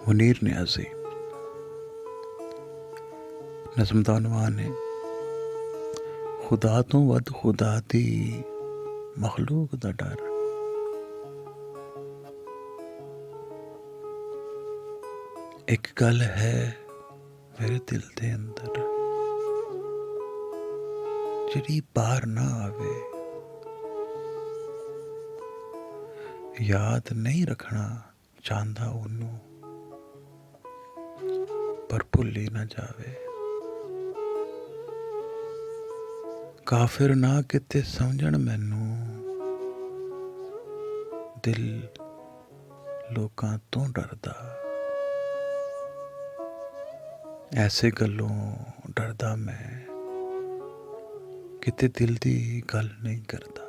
मुनीर न्याज़ी नज़म दा उनवान है खुदा तो वध खुदा दी मखलूक दा डर। एक गल है मेरे दिल दे अंदर जिहड़ी बाहर ना आवे। याद नहीं रखना चाहता ओनू पर भुल्ली ना जावे। काफिर ना किते समझण मैनू दिल लोकां तो डरदा। ऐसे गल्लों डरदा मैं किते दिल दी गल नहीं करदा।